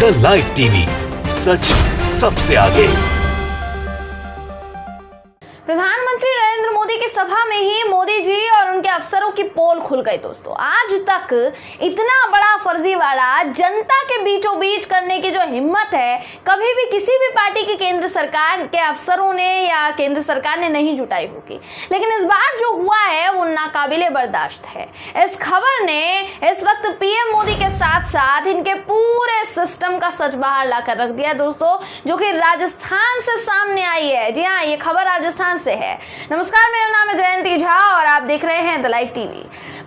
The live TV, सच सबसे आगे। प्रधानमंत्री नरेंद्र मोदी की सभा में ही मोदी जी और उनके अफसरों की पोल खुल गई। दोस्तों, आज तक इतना बड़ा फर्जीवाड़ा जनता के बीचों बीच करने की जो हिम्मत है, कभी भी किसी भी पार्टी की केंद्र सरकार के अफसरों ने या केंद्र सरकार ने नहीं जुटाई होगी। लेकिन इस बार जो हुआ है वो नाकाबिले बर्दाश्त है। इस खबर ने इस वक्त पीएम मोदी के साथ साथ इनके पूरे सिस्टम का सच बाहर लाकर रख दिया दोस्तों, जो कि राजस्थान से सामने आई है। जी हाँ, ये खबर राजस्थान से है। नमस्कार, मेरा नाम है जयंती झा और आप देख रहे हैं the live TV.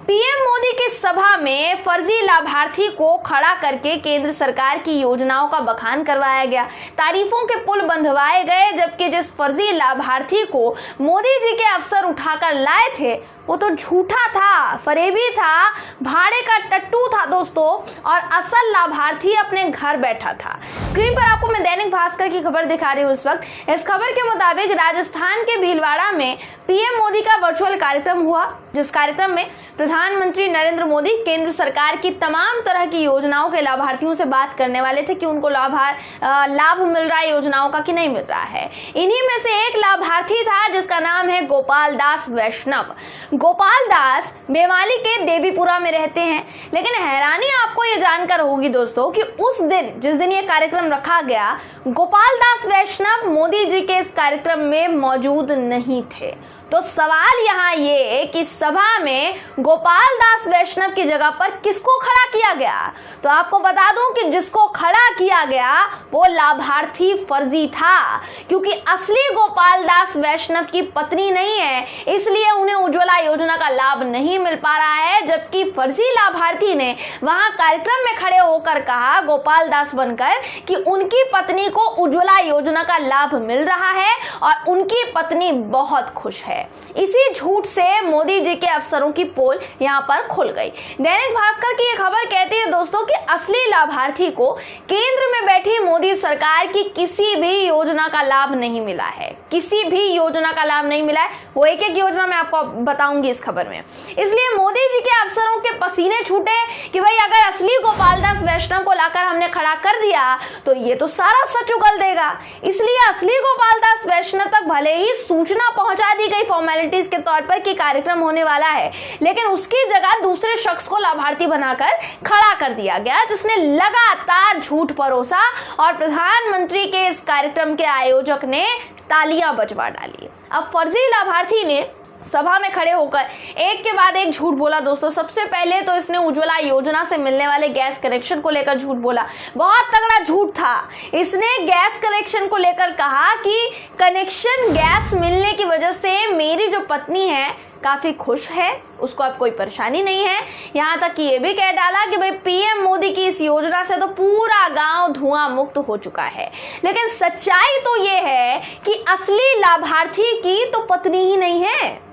PM Modi की सभा में फर्जी लाभार्थी को खड़ा करके केंद्र सरकार की योजनाओं का बखान करवाया गया, तारीफों के पुल बंधवाए गए, जबकि जिस फर्जी लाभार्थी को मोदी जी के अफसर उठाकर लाए थे वो तो झूठा था, फरेबी था, भाड़े का टट्टू था दोस्तों, और असल लाभार्थी अपने घर बैठा था। स्क्रीन पर आपको मैं दैनिक भास्कर की खबर दिखा रही हूँ इस वक्त। इस खबर के मुताबिक राजस्थान के भीलवाड़ा में पीएम मोदी का वर्चुअल कार्यक्रम हुआ, जिस कार्यक्रम में प्रधानमंत्री नरेंद्र मोदी केंद्र सरकार की तमाम तरह की योजनाओं के लाभार्थियों से बात करने वाले थे कि उनको लाभ मिल रहा है योजनाओं का कि नहीं मिल रहा है। इन्हीं में से एक लाभार्थी था जिसका नाम है गोपाल दास वैष्णव। गोपाल दास बेवाली के देवीपुरा में रहते हैं। लेकिन हैरानी आपको ये जानकर होगी दोस्तों कि उस दिन, जिस दिन ये कार्यक्रम रखा गया, गोपाल दास वैष्णव मोदी जी के इस कार्यक्रम में मौजूद नहीं थे। तो सवाल यहाँ ये कि सभा में गोपाल दास वैष्णव की जगह पर किसको खड़ा किया गया? तो आपको बता दूं कि जिसको खड़ा किया गया वो लाभार्थी फर्जी था, क्योंकि असली गोपाल दास वैष्णव की पत्नी नहीं है, इसलिए उन्हें उज्ज्वला योजना का लाभ नहीं मिल पा रहा है। जबकि फर्जी लाभार्थी ने वहां कार्यक्रम में खड़े होकर कहा, गोपाल दास बनकर, कि उनकी पत्नी को उज्ज्वला योजना का लाभ मिल रहा है और उनकी पत्नी बहुत खुश है। इसी झूठ से मोदी जी के अफसरों की पोल यहां पर खुल गई। दैनिक भास्कर की यह खबर कहती है दोस्तों कि असली लाभार्थी को केंद्र में बैठी मोदी सरकार की किसी भी योजना का लाभ नहीं मिला है। किसी भी योजना का लाभ नहीं मिला है। वो एक एक योजना मैं आपको बताऊंगी इस खबर में। इसलिए मोदी जी के अफसरों के पसीने छूटे कि भाई अगर असली गोपाल दास वैष्णव को लाकर हमने खड़ा कर दिया तो ये तो सारा सच उगल देगा। इसलिए असली गोपाल दास वैष्णव तक भले ही सूचना पहुंचा दी गई फॉर्मेलिटीज के तौर पर कि कार्यक्रम होने वाला है, लेकिन उसकी जगह दूसरे शख्स को लाभार्थी बनाकर खड़ा कर दिया गया, जिसने लगातार झूठ परोसा और प्रधानमंत्री के इस कार्यक्रम के आयोजक ने तालियां बजवा डाली। अब फर्जी लाभार्थी ने सभा में खड़े होकर एक के बाद एक झूठ बोला दोस्तों। सबसे पहले तो इसने उज्ज्वला योजना से मिलने वाले गैस कनेक्शन को लेकर झूठ बोला, बहुत तगड़ा झूठ था। इसने गैस कनेक्शन को लेकर कहा कि कनेक्शन गैस मिलने की वजह से मेरी जो पत्नी है काफी खुश है, उसको अब कोई परेशानी नहीं है। यहाँ तक कि ये भी कह डाला कि भाई पीएम मोदी की इस योजना से तो पूरा गांव धुआं मुक्त हो चुका है। लेकिन सच्चाई तो ये है कि असली लाभार्थी की तो पत्नी ही नहीं है।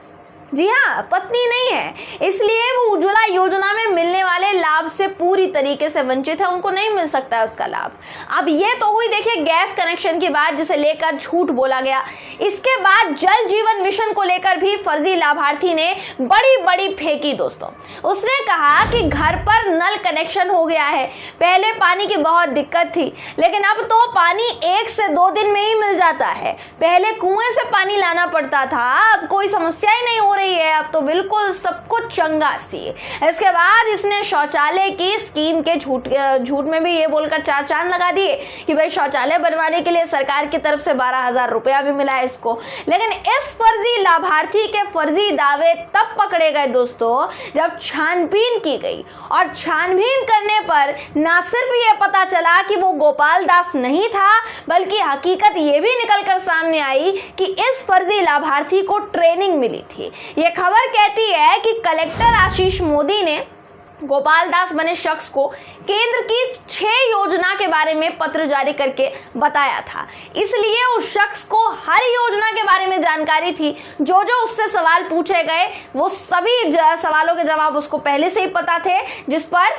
जी हाँ, पत्नी नहीं है, इसलिए वो उज्ज्वला योजना में मिलने वाले लाभ से पूरी तरीके से वंचित है, उनको नहीं मिल सकता है उसका लाभ। अब ये तो हुई देखिए गैस कनेक्शन की बात, जिसे लेकर झूठ बोला गया। इसके बाद जल जीवन मिशन को लेकर भी फर्जी लाभार्थी ने बड़ी फेंकी दोस्तों। उसने कहा कि घर पर नल कनेक्शन हो गया है, पहले पानी की बहुत दिक्कत थी, लेकिन अब तो पानी 1 से 2 दिन में ही मिल जाता है। पहले कुएं से पानी लाना पड़ता था, अब कोई समस्या ही नहीं हो रही है, अब तो बिल्कुल सब कुछ चंगासी। इसके बाद इसने शौचालय की स्कीम के झूठ में भी ये बोलकर 4 चांद लगा दिए कि भाई शौचालय बनवाने के लिए सरकार की तरफ से 12,000 रुपया भी मिला है इसको। लेकिन इस फर्जी लाभार्थी के फर्जी दावे तब पकड़े गए दोस्तों जब छानबीन की गई, और छानबीन करने पर ना सिर्फ ये पता चला कि वो गोपाल दास नहीं था, बल्कि हकीकत ये भी निकलकर सामने आई कि इस फर्जी लाभार्थी को ट्रेनिंग मिली थी। ये खबर कहती है कि कलेक्टर आशीष मोदी ने गोपाल दास बने शख्स को केंद्र की 6 योजना के बारे में पत्र जारी करके बताया था। इसलिए उस शख्स को हर योजना के बारे में जानकारी थी। जो उससे सवाल पूछे गए वो सभी सवालों के जवाब उसको पहले से ही पता थे, जिस पर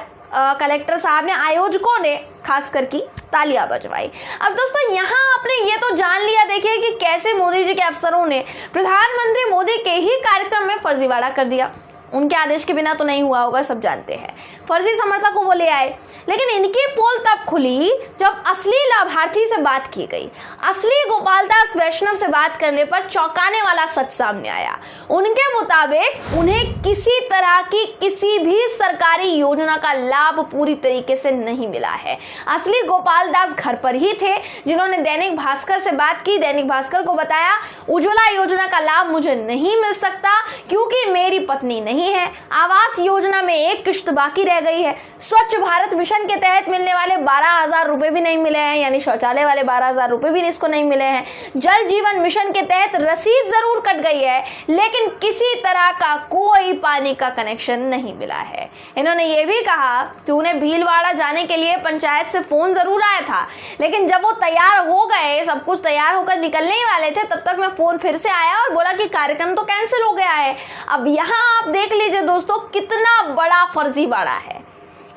कलेक्टर साहब ने, आयोजकों ने खास करके तालियां बजवाई। अब दोस्तों यहाँ आपने ये तो जान लिया देखिए कि कैसे मोदी जी के अफसरों ने प्रधानमंत्री मोदी के ही कार्यक्रम में फर्जीवाड़ा कर दिया। उनके आदेश के बिना तो नहीं हुआ होगा, सब जानते हैं। फर्जी समर्थक को वो ले आए, लेकिन इनकी पोल तब खुली जब असली लाभार्थी से बात की गई। असली गोपाल दास वैष्णव से बात करने पर चौंकाने वाला सच सामने आया। उनके मुताबिक उन्हें किसी तरह की किसी भी सरकारी योजना का लाभ पूरी तरीके से नहीं मिला है। असली गोपाल दास घर पर ही थे, जिन्होंने दैनिक भास्कर से बात की। दैनिक भास्कर को बताया, उज्ज्वला योजना का लाभ मुझे नहीं मिल सकता क्योंकि मेरी पत्नी नहीं है। आवास योजना में एक किश्त बाकी रह गई है। स्वच्छ भारत मिशन के तहत मिलने वाले 12,000 रुपए भी नहीं मिले हैं, यानी शौचालय वाले 12,000 रुपए भी इसको नहीं मिले हैं। जल जीवन मिशन के तहत रसीद जरूर कट गई है, लेकिन किसी तरह का कोई पानी का कनेक्शन नहीं मिला है। इन्होंने ये भी कहा कि उन्हें भीलवाड़ा जाने के लिए पंचायत से फोन जरूर आया था, लेकिन जब वो तैयार हो गए, सब कुछ तैयार होकर निकलने ही वाले थे, तब तक मैं फोन फिर से आया और बोला कि कार्यक्रम तो कैंसिल हो गया है। अब यहाँ आप देख लीजिए दोस्तों, कितना बड़ा फर्जीवाड़ा है।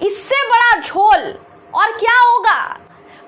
इससे बड़ा झोल और क्या होगा।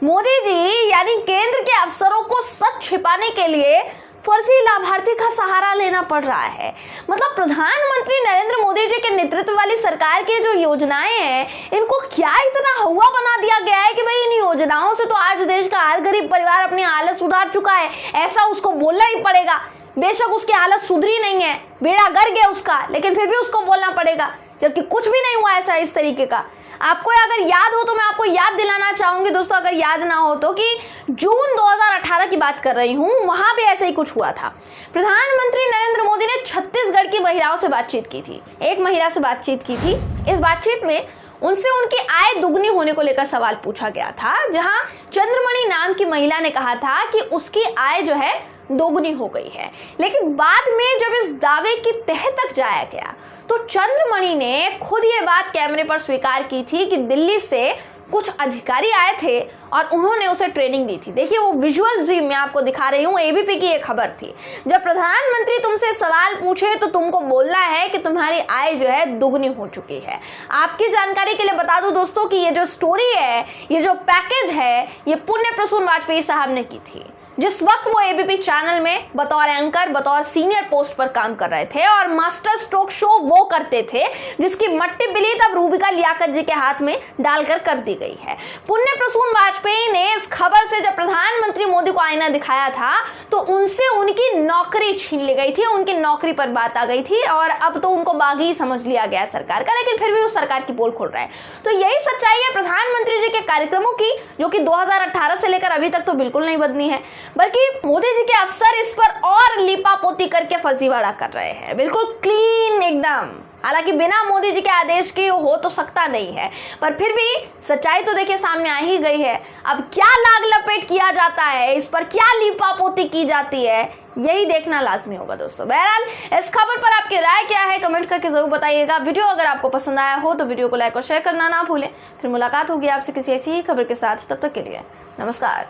मोदी जी यानी केंद्र के अफसरों को सच छिपाने के लिए फर्जी लाभार्थी का सहारा लेना पड़ रहा है। मतलब प्रधानमंत्री नरेंद्र मोदी जी के नेतृत्व वाली सरकार की जो योजनाएं हैं, इनको क्या इतना हुआ बना दिया गया है कि भाई इन योजनाओं से तो आज देश का हर गरीब परिवार अपनी हालत सुधार चुका है, ऐसा उसको बोलना ही पड़ेगा। बेशक उसकी हालत सुधरी नहीं है, बेड़ा गर्क है उसका, लेकिन फिर भी उसको बोलना पड़ेगा, जबकि कुछ भी नहीं हुआ ऐसा इस तरीके का। आपको अगर याद हो तो मैं आपको याद दिलाना चाहूंगी दोस्तों, अगर याद ना हो तो, कि जून 2018 की बात कर रही हूं, वहां पे ऐसे ही कुछ हुआ था। प्रधानमंत्री नरेंद्र मोदी ने छत्तीसगढ़ की महिलाओं से बातचीत की थी। एक महिला से बातचीत की थी। इस बातचीत में उनसे उनकी आय दुगनी होने को लेकर सवाल पूछा गया था, जहां चंद्रमणि नाम की महिला ने कहा था कि उसकी आय जो है दोगुनी हो गई है। लेकिन बाद में जब इस दावे की तह तक जाया गया तो चंद्रमणि ने खुद ये बात कैमरे पर स्वीकार की थी कि दिल्ली से कुछ अधिकारी आए थे और उन्होंने उसे ट्रेनिंग दी थी। देखिए वो विजुअल्स भी मैं आपको दिखा रही हूँ, एबीपी की एक खबर थी। जब प्रधानमंत्री तुमसे सवाल पूछे तो तुमको बोलना है कि तुम्हारी आय जो है दुगनी हो चुकी है। आपकी जानकारी के लिए बता दूं दोस्तों कि ये जो स्टोरी है, ये जो पैकेज है, ये पुण्य प्रसून वाजपेयी साहब ने की थी, जिस वक्त वो एबीपी चैनल में बतौर एंकर, बतौर सीनियर पोस्ट पर काम कर रहे थे और मास्टर स्ट्रोक शो वो करते थे जिसकी मट्टी बिलीत अब रूबिका लियाकत जी के हाथ में डालकर कर दी गई है। पुण्य प्रसून वाजपेयी ने इस खबर से जब प्रधानमंत्री मोदी को आईना दिखाया था तो उनसे उनकी नौकरी छीन ली गई थी, उनकी नौकरी पर बात आ गई थी और अब तो उनको बागी समझ लिया गया सरकार का, लेकिन फिर भी उस सरकार की पोल खोल रहा है। तो यही सच्चाई है प्रधानमंत्री जी के कार्यक्रमों की, जो कि 2018 से लेकर अभी तक तो बिल्कुल नहीं बदली है, बल्कि मोदी जी के अफसर इस पर और लीपापोती करके फर्जीवाड़ा कर रहे हैं, बिल्कुल क्लीन एकदम। हालांकि बिना मोदी जी के आदेश के हो तो सकता नहीं है, पर फिर भी सच्चाई तो देखिए सामने आ ही गई है। अब क्या लाग लपेट किया जाता है, इस पर क्या लीपापोती की जाती है, यही देखना लाजमी होगा दोस्तों। बहरहाल इस खबर पर आपकी राय क्या है, कमेंट करके जरूर बताइएगा। वीडियो अगर आपको पसंद आया हो तो वीडियो को लाइक और शेयर करना ना भूलें। फिर मुलाकात होगी आपसे किसी ऐसी ही खबर के साथ, तब तक के लिए नमस्कार।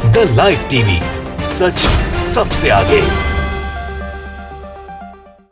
द लाइव टीवी, सच सबसे आगे।